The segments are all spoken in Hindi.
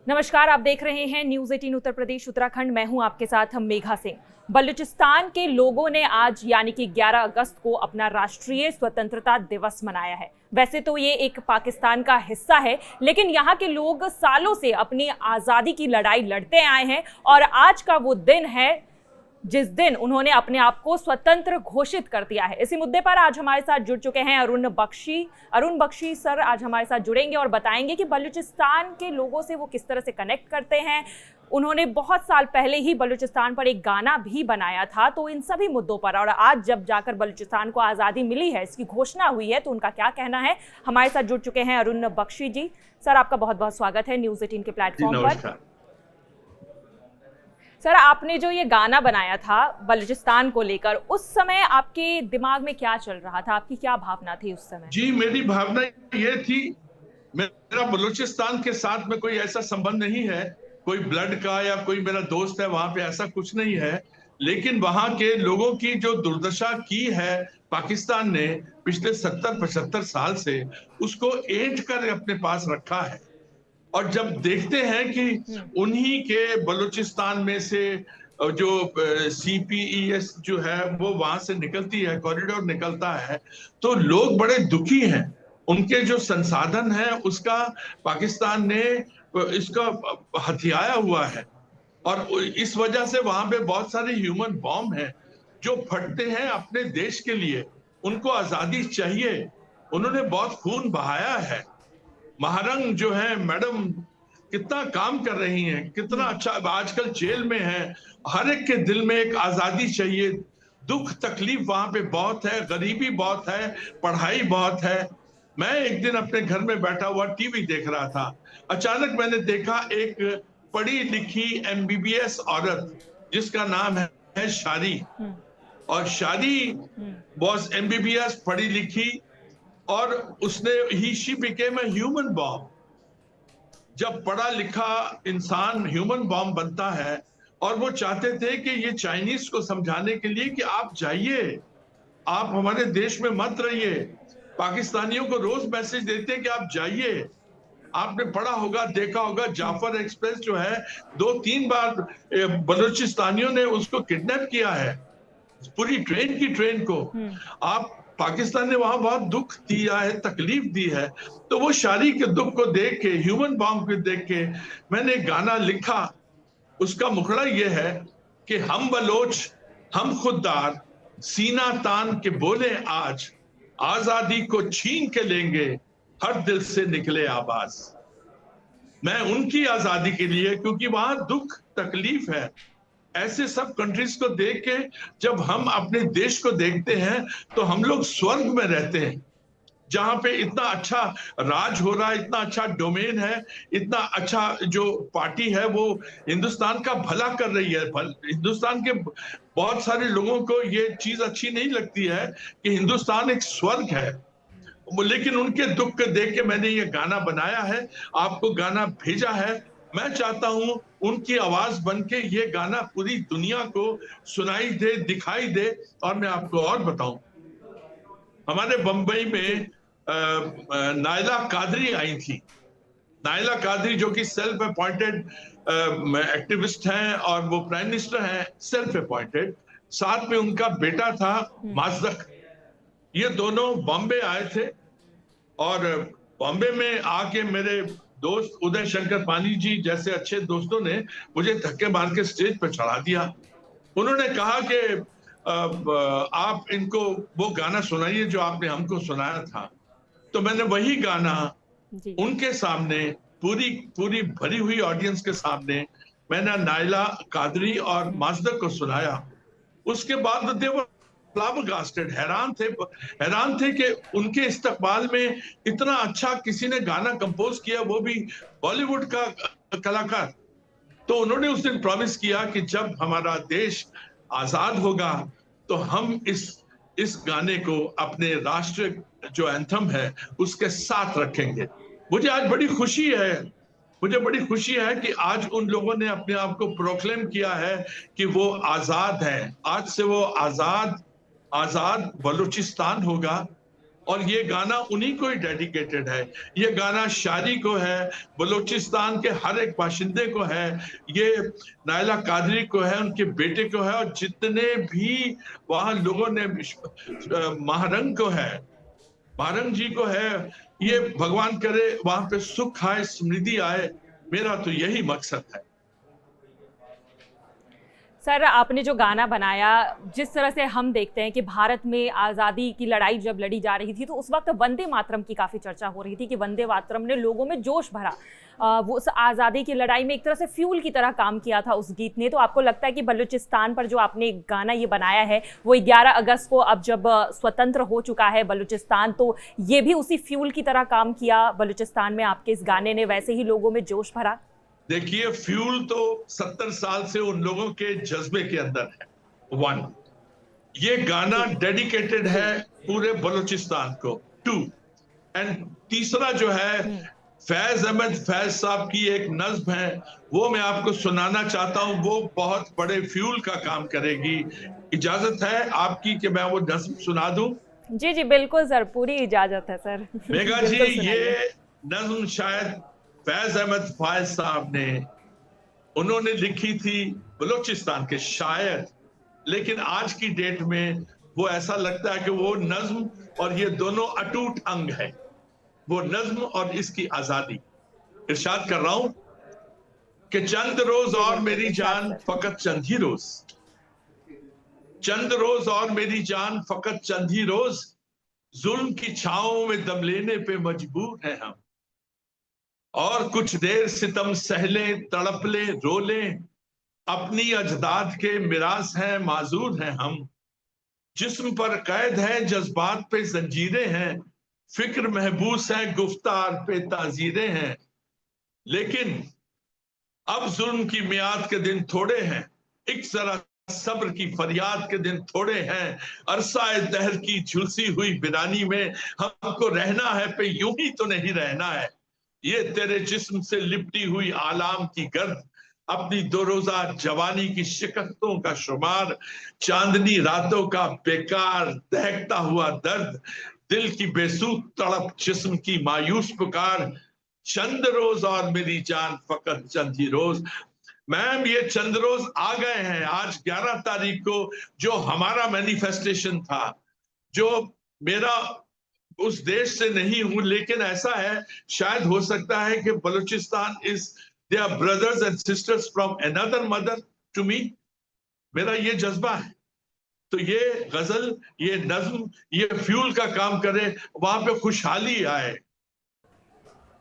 नमस्कार, आप देख रहे हैं न्यूज 18 उत्तर प्रदेश उत्तराखंड। मैं हूं आपके साथ हम मेघा सिंह। बलूचिस्तान के लोगों ने आज यानी कि 11 अगस्त को अपना राष्ट्रीय स्वतंत्रता दिवस मनाया है। वैसे तो ये एक पाकिस्तान का हिस्सा है, लेकिन यहाँ के लोग सालों से अपनी आज़ादी की लड़ाई लड़ते आए हैं और आज का वो दिन है जिस दिन उन्होंने अपने आप को स्वतंत्र घोषित कर दिया है। इसी मुद्दे पर आज हमारे साथ जुड़ चुके हैं अरुण बख्शी सर आज हमारे साथ जुड़ेंगे और बताएंगे कि बलूचिस्तान के लोगों से वो किस तरह से कनेक्ट करते हैं। उन्होंने बहुत साल पहले ही बलूचिस्तान पर एक गाना भी बनाया था। तो इन सभी मुद्दों पर और आज जब जाकर बलूचिस्तान को आज़ादी मिली है, इसकी घोषणा हुई है, तो उनका क्या कहना है, हमारे साथ जुड़ चुके हैं अरुण बख्शी जी। सर, आपका बहुत बहुत स्वागत है न्यूज 18 के प्लेटफॉर्म पर। सर, आपने जो ये गाना बनाया था बलूचिस्तान को लेकर, उस समय आपके दिमाग में क्या चल रहा था, आपकी क्या भावना थी उस समय? जी, मेरी भावना ये थी, मेरा बलूचिस्तान के साथ में कोई ऐसा संबंध नहीं है, कोई ब्लड का या कोई मेरा दोस्त है वहां पे, ऐसा कुछ नहीं है। लेकिन वहां के लोगों की जो दुर्दशा की है पाकिस्तान ने पिछले 70-75 साल से, उसको ऐंठ कर अपने पास रखा है। और जब देखते हैं कि उन्हीं के बलूचिस्तान में से जो CPES जो है वो वहां से निकलती है, कॉरिडोर निकलता है, तो लोग बड़े दुखी हैं। उनके जो संसाधन है उसका पाकिस्तान ने इसका हथियाया हुआ है और इस वजह से वहां पे बहुत सारे ह्यूमन बॉम्ब हैं जो फटते हैं अपने देश के लिए। उनको आजादी चाहिए, उन्होंने बहुत खून बहाया है। महारंग जो है मैडम कितना काम कर रही हैं, कितना अच्छा, आजकल जेल में है। हर एक के दिल में एक आजादी चाहिए। दुख तकलीफ वहां पे बहुत है, गरीबी बहुत है, पढ़ाई बहुत है। मैं एक दिन अपने घर में बैठा हुआ टीवी देख रहा था, अचानक मैंने देखा एक पढ़ी लिखी MBBS औरत जिसका नाम है शादी। और शादी वॉज MBBS, पढ़ी लिखी, और उसने she became a human bomb. जब पढ़ा लिखा इंसान ह्यूमन बॉम्ब बनता है, और वो चाहते थे कि ये चाइनीज को समझाने के लिए कि आप जाइए, आप हमारे देश में मत रहिए। पाकिस्तानियों को रोज मैसेज देते हैं कि आप जाइए। आपने पढ़ा होगा, देखा होगा, जाफर एक्सप्रेस जो है 2-3 बार बलूचिस्तानियों ने उसको किडनैप किया है, पूरी ट्रेन को। आप पाकिस्तान ने वहां बहुत दुख दिया है, तकलीफ दी है। तो वो शादी के दुख को देख के, ह्यूमन बॉम्ब को देख के मैंने एक गाना लिखा। उसका मुखड़ा ये है कि हम बलोच, हम खुददार, सीना तान के बोले आज, आजादी को छीन के लेंगे, हर दिल से निकले आवाज। मैं उनकी आजादी के लिए, क्योंकि वहां दुख तकलीफ है। ऐसे सब कंट्रीज को देख के जब हम अपने देश को देखते हैं तो हम लोग स्वर्ग में रहते हैं, जहां पे इतना अच्छा राज हो रहा है, इतना अच्छा डोमेन है, इतना अच्छा जो पार्टी है वो हिंदुस्तान का भला कर रही है। हिंदुस्तान के बहुत सारे लोगों को ये चीज अच्छी नहीं लगती है कि हिंदुस्तान एक स्वर्ग है, लेकिन उनके दुख को देख के मैंने ये गाना बनाया है, आपको गाना भेजा है। मैं चाहता हूं उनकी आवाज बन के ये गाना पूरी दुनिया को सुनाई दे, दिखाई दे। और मैं आपको और बताऊं, हमारे बंबई में नायला कादरी आई थी। नायला कादरी जो कि सेल्फ अपॉइंटेड एक्टिविस्ट हैं और वो प्राइम मिनिस्टर हैं, सेल्फ अपॉइंटेड। साथ में उनका बेटा था माजदक। ये दोनों बॉम्बे आए थे और बॉम्बे में आके मेरे दोस्त उदय शंकर पानी जी जैसे अच्छे दोस्तों ने मुझे धक्के मार के स्टेज पर चढ़ा दिया। उन्होंने कहा कि आप इनको वो गाना सुनाइए जो आपने हमको सुनाया था। तो मैंने वही गाना उनके सामने, पूरी पूरी भरी हुई ऑडियंस के सामने, मैंने नायला कादरी और माजदक को सुनाया। उसके बाद देवर फ्लाबरगास्टेड, हैरान थे कि उनके इस्तकबाल में इतना अच्छा किसी ने गाना कंपोज किया, वो भी बॉलीवुड का कलाकार। तो उन्होंने उस दिन प्रॉमिस किया कि जब हमारा देश आजाद होगा तो हम इस गाने को अपने राष्ट्रीय जो एंथम है उसके साथ रखेंगे। मुझे आज बड़ी खुशी है, मुझे बड़ी खुशी है कि आज उन लोगों ने अपने आप को प्रोक्लेम किया है कि वो आजाद हैं। आज से वो आजाद बलूचिस्तान होगा। और ये गाना उन्हीं को ही डेडिकेटेड है। ये गाना शायरी को है, बलूचिस्तान के हर एक बाशिंदे को है, ये नायला कादरी को है, उनके बेटे को है, और जितने भी वहां लोगों ने, महारंग को है, महारंग जी को है। ये भगवान करे वहां पे सुख आए, समृद्धि आए, मेरा तो यही मकसद है। सर, आपने जो गाना बनाया, जिस तरह से हम देखते हैं कि भारत में आज़ादी की लड़ाई जब लड़ी जा रही थी तो उस वक्त वंदे मातरम की काफ़ी चर्चा हो रही थी कि वंदे मातरम ने लोगों में जोश भरा। वो उस आज़ादी की लड़ाई में एक तरह से फ्यूल की तरह काम किया था उस गीत ने। तो आपको लगता है कि बलूचिस्तान पर जो आपने गाना ये बनाया है वो 11 अगस्त को, अब जब स्वतंत्र हो चुका है बलूचिस्तान, तो ये भी उसी फ्यूल की तरह काम किया बलूचिस्तान में, आपके इस गाने ने वैसे ही लोगों में जोश भरा? देखिए, फ्यूल तो 70 साल से उन लोगों के जज्बे के अंदर है। वन, ये गाना डेडिकेटेड है पूरे बलूचिस्तान को। टू, एंड तीसरा जो है, फैज अहमद फैज साहब की एक नज्म है, वो मैं आपको सुनाना चाहता हूं। वो बहुत बड़े फ्यूल का काम करेगी। इजाजत है आपकी कि मैं वो नज्म सुना दूं? जी जी बिल्कुल सर, पूरी इजाजत है सर। मेघा जी, ये नज्म शायद फैज अहमद फैज साहब ने, उन्होंने लिखी थी, बलूचिस्तान के शायर, लेकिन आज की डेट में वो ऐसा लगता है कि वो नज्म और ये दोनों अटूट अंग है, वो नज्म और इसकी आजादी। इरशाद कर रहा हूं कि चंद रोज और मेरी जान फकत चंद ही रोज, चंद रोज और मेरी जान फकत चंद ही रोज, जुल्म की छाओं में दम लेने पे मजबूर हैं हम, और कुछ देर सितम सहले, तड़प ले, रो ले, अपनी अजदाद के मिरास हैं, माजूर हैं हम। जिस्म पर कैद है, जज्बात पे जंजीरें हैं, फिक्र महबूस है, गुफ्तार पे ताजीरें हैं, लेकिन अब जुल्म की मियाद के दिन थोड़े हैं, एक जरा सब्र की फरियाद के दिन थोड़े हैं, अरसाए दहर की झुलसी हुई बिरानी में हमको रहना है, पे यूं ही तो नहीं रहना है। ये तेरे जिस्म से लिपटी हुई आलाम की गर्द, अपनी दो रोजा जवानी की शिकस्तों का शुमार, चांदनी रातों का बेकार दहकता हुआ दर्द, दिल की बेसूत तड़प, जिस्म की मायूस पुकार, चंद रोज और मेरी जान फकत चंद ही रोज। मैम, ये चंद रोज आ गए हैं। आज 11 तारीख को जो हमारा मैनिफेस्टेशन था, जो मेरा उस देश से नहीं हूं, लेकिन ऐसा है, शायद हो सकता है कि Balochistan is their brothers and sisters from another mother to me. मेरा ये जज्बा है। तो ये गजल, ये नज्म, ये फ्यूल का काम करे, वहां पे खुशहाली आए।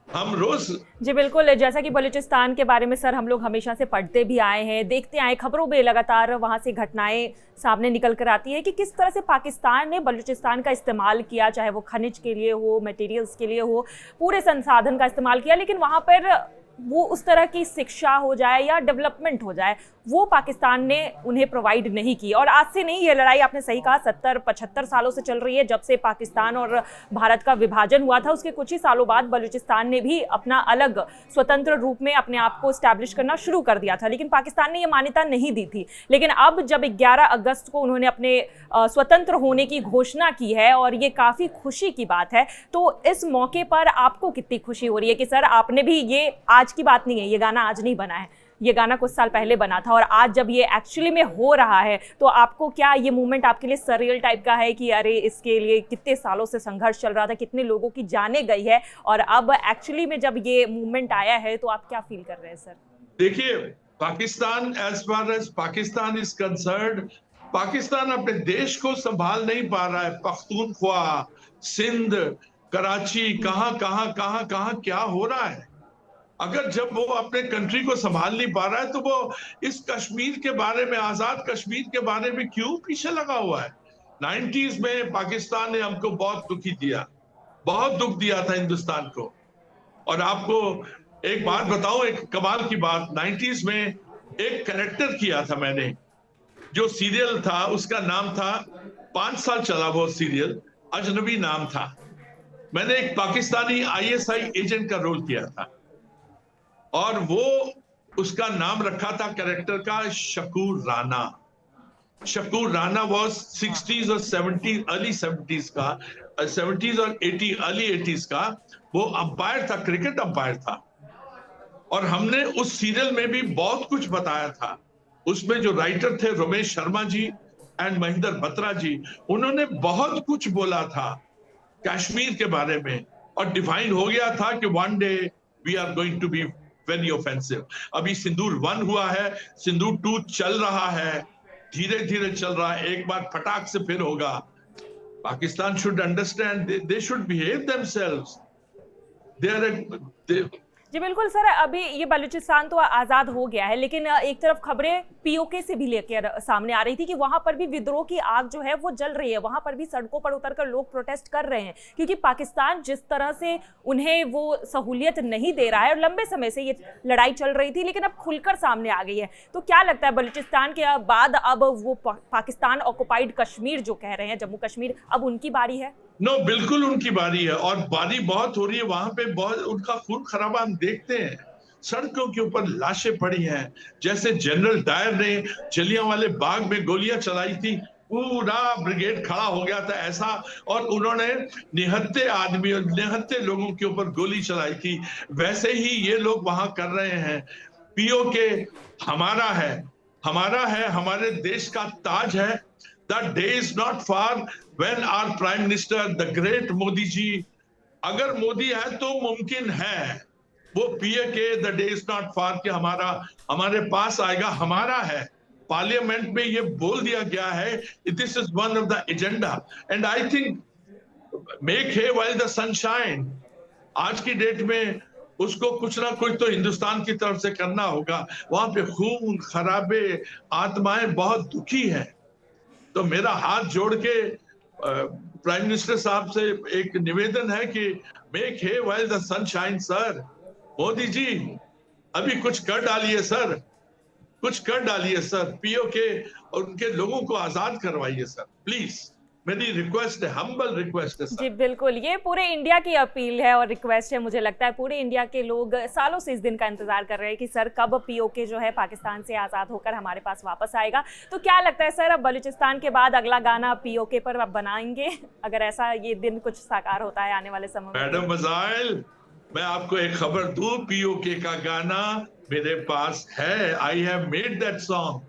हम रोज जी बिल्कुल, जैसा कि बलूचिस्तान के बारे में सर हम लोग हमेशा से पढ़ते भी आए हैं, देखते आए, खबरों में लगातार वहाँ से घटनाएं सामने निकल कर आती है कि किस तरह से पाकिस्तान ने बलूचिस्तान का इस्तेमाल किया, चाहे वो खनिज के लिए हो, मटेरियल्स के लिए हो, पूरे संसाधन का इस्तेमाल किया, लेकिन वहाँ पर वो उस तरह की शिक्षा हो जाए या डेवलपमेंट हो जाए, वो पाकिस्तान ने उन्हें प्रोवाइड नहीं की। और आज से नहीं, ये लड़ाई आपने सही कहा 70-75 सालों से चल रही है। जब से पाकिस्तान और भारत का विभाजन हुआ था, उसके कुछ ही सालों बाद बलूचिस्तान ने भी अपना अलग स्वतंत्र रूप में अपने आप को स्टैब्लिश करना शुरू कर दिया था, लेकिन पाकिस्तान ने ये मान्यता नहीं दी थी। लेकिन अब जब 11 अगस्त को उन्होंने अपने स्वतंत्र होने की घोषणा की है, और ये काफ़ी खुशी की बात है, तो इस मौके पर आपको कितनी खुशी हो रही है कि सर आपने भी, ये आज की बात नहीं है, ये गाना आज नहीं बना है, ये गाना कुछ साल पहले बना था, और आज जब ये एक्चुअली में हो रहा है, तो आपको क्या ये मूवमेंट आपके लिए सरियल टाइप का है कि अरे इसके लिए कितने सालों से संघर्ष चल रहा था, कितने लोगों की जानें गई है, और अब एक्चुअली में जब ये मूवमेंट आया है तो आप क्या फील कर रहे हैं सर? देखिए, Pakistan, as far as Pakistan is concerned, Pakistan अपने देश को संभाल नहीं पा रहा है। पख्तूनख्वा, सिंध, कराची, कहां क्या हो रहा है। अगर जब वो अपने कंट्री को संभाल नहीं पा रहा है, तो वो इस कश्मीर के बारे में, आजाद कश्मीर के बारे में क्यों पीछे लगा हुआ है? 90s में पाकिस्तान ने हमको बहुत दुखी दिया, बहुत दुख दिया था हिंदुस्तान को। और आपको एक बात बताऊं, एक कमाल की बात, 90s में एक कैरेक्टर किया था मैंने, जो सीरियल था, उसका नाम था, 5 साल चला वो सीरियल, अजनबी नाम था। मैंने एक पाकिस्तानी ISI एजेंट का रोल किया था, और वो, उसका नाम रखा था कैरेक्टर का शकूर राना। शकूर राना वॉज 60s और 70s, अर्ली 70s का, 70s और 80 अर्ली 80s का, वो अंपायर था, क्रिकेट अंपायर था। और हमने उस सीरियल में भी बहुत कुछ बताया था। उसमें जो राइटर थे रमेश शर्मा जी एंड महेंद्र बत्रा जी, उन्होंने बहुत कुछ बोला था कश्मीर के बारे में, और डिफाइन हो गया था कि one day we are going to be very offensive. अभी सिंदूर 1 हुआ है, सिंदूर 2 चल रहा है, धीरे धीरे चल रहा है, एक बार फटाक से फिर होगा। Pakistan should understand, they should behave themselves. जी बिल्कुल सर, अभी ये बलूचिस्तान तो आज़ाद हो गया है, लेकिन एक तरफ खबरें पीओके से भी लेकर सामने आ रही थी कि वहां पर भी विद्रोह की आग जो है वो जल रही है, वहां पर भी सड़कों पर उतरकर लोग प्रोटेस्ट कर रहे हैं, क्योंकि पाकिस्तान जिस तरह से उन्हें वो सहूलियत नहीं दे रहा है, और लंबे समय से ये लड़ाई चल रही थी लेकिन अब खुलकर सामने आ गई है। तो क्या लगता है बलूचिस्तान के बाद अब वो पाकिस्तान ऑक्युपाइड कश्मीर जो कह रहे हैं, जम्मू कश्मीर, अब उनकी बारी है? नो, बिल्कुल उनकी बारी है, और बारी बहुत हो रही है वहां पे। बहुत उनका खून खराबा हम देखते हैं, सड़कों के ऊपर लाशें पड़ी हैं। जैसे जनरल डायर ने जलियांवाले बाग में गोलियां चलाई थी, पूरा ब्रिगेड खड़ा हो गया था ऐसा, और उन्होंने निहत्थे आदमी और निहत्थे लोगों के ऊपर गोली चलाई थी। वैसे ही ये लोग वहां कर रहे हैं। पीओके हमारा है, हमारे देश का ताज है। The day is not far when our Prime Minister, the great Modi जी, अगर मोदी है तो मुमकिन है वो PoK, the day is not far कि हमारे पास आएगा, हमारा है। पार्लियामेंट में ये बोल दिया गया है, this is one of the agenda, and I think make hay while the sun shine। आज की डेट में उसको कुछ ना कुछ तो हिंदुस्तान की तरफ से करना होगा। वहां पे खून खराबे, आत्माएं बहुत दुखी हैं। तो मेरा हाथ जोड़ के प्राइम मिनिस्टर साहब से एक निवेदन है कि make hay while the sun shine. Sir Modi ji, अभी कुछ कर डालिए सर, कुछ कर डालिए सर। पीओके और उनके लोगों को आजाद करवाइए सर, प्लीज। मेरी रिक्वेस्ट है, हम्बल रिक्वेस्ट है सर। जी बिल्कुल, ये पूरे इंडिया की अपील है और रिक्वेस्ट है। मुझे लगता है पूरे इंडिया के लोग सालों से इस दिन का इंतजार कर रहे हैं कि सर कब पीओके जो है पाकिस्तान से आज़ाद होकर हमारे पास वापस आएगा। तो क्या लगता है सर, अब बलूचिस्तान के बाद अगला गाना पीओके पर अब बनाएंगे, अगर ऐसा ये दिन कुछ साकार होता है आने वाले समय में? मैडम मजाइल, मैं आपको एक खबर दूं, पीओके का गाना मेरे पास है। I have made that song.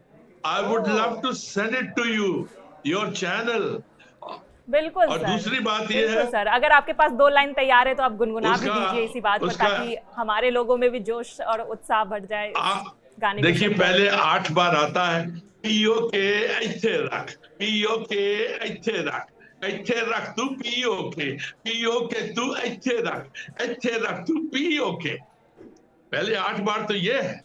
I would love to send it to you, your channel. बिल्कुल और सर, दूसरी बात ये है सर, अगर आपके पास 2 लाइन तैयार है तो आप गुनगुना भी दीजिए इसी बात पर, ताकि हमारे लोगों में भी जोश और उत्साह बढ़ जाए गाने। देखिए, पहले 8 बार आता है, पीओके इथे रख, पीओके इथे रख, इथे रख तू पीओके, पीओके तू इथे रख तू पीओके। पहले 8 बार तो ये है,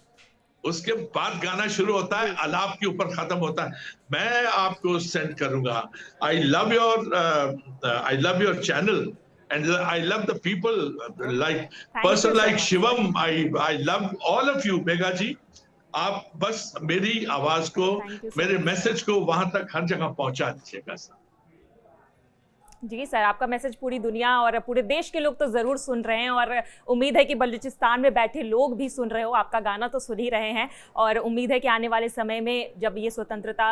उसके बाद गाना शुरू होता है, अलाप के ऊपर खत्म होता है। मैं आपको सेंड करूंगा। I love your channel and I love the people, like person like Shivam. I love all of you Megha ji. आप बस मेरी आवाज को, मेरे मैसेज को वहां तक हर जगह पहुंचा दीजिएगा सर। जी सर, आपका मैसेज पूरी दुनिया और पूरे देश के लोग तो ज़रूर सुन रहे हैं, और उम्मीद है कि बलूचिस्तान में बैठे लोग भी सुन रहे हो। आपका गाना तो सुन ही रहे हैं, और उम्मीद है कि आने वाले समय में जब ये स्वतंत्रता,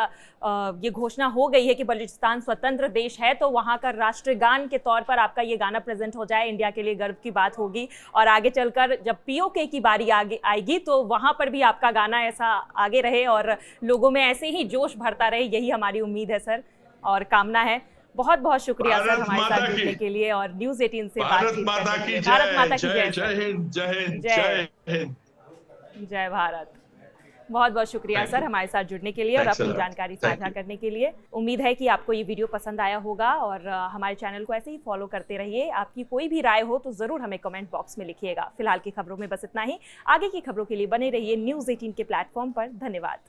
ये घोषणा हो गई है कि बलूचिस्तान स्वतंत्र देश है, तो वहाँ का राष्ट्रगान के तौर पर आपका ये गाना प्रेजेंट हो जाए। इंडिया के लिए गर्व की बात होगी, और आगे चलकर जब पीओके की बारी आगे आएगी तो वहाँ पर भी आपका गाना ऐसा आगे रहे और लोगों में ऐसे ही जोश भरता रहे, यही हमारी उम्मीद है सर और कामना है। बहुत बहुत शुक्रिया सर हमारे साथ जुड़ने के लिए और न्यूज़ 18 से बातचीत करने के लिए। भारत माता की जय। जय हिंद, जय हिंद, जय हिंद, जय भारत। बहुत बहुत शुक्रिया सर हमारे साथ जुड़ने के लिए और अपनी जानकारी साझा करने के लिए। उम्मीद है कि आपको ये वीडियो पसंद आया होगा, और हमारे चैनल को ऐसे ही फॉलो करते रहिए। आपकी कोई भी राय हो तो ज़रूर हमें कमेंट बॉक्स में लिखिएगा। फिलहाल की खबरों में बस इतना ही। आगे की खबरों के लिए बने रहिए न्यूज़ 18 के प्लेटफॉर्म पर। धन्यवाद।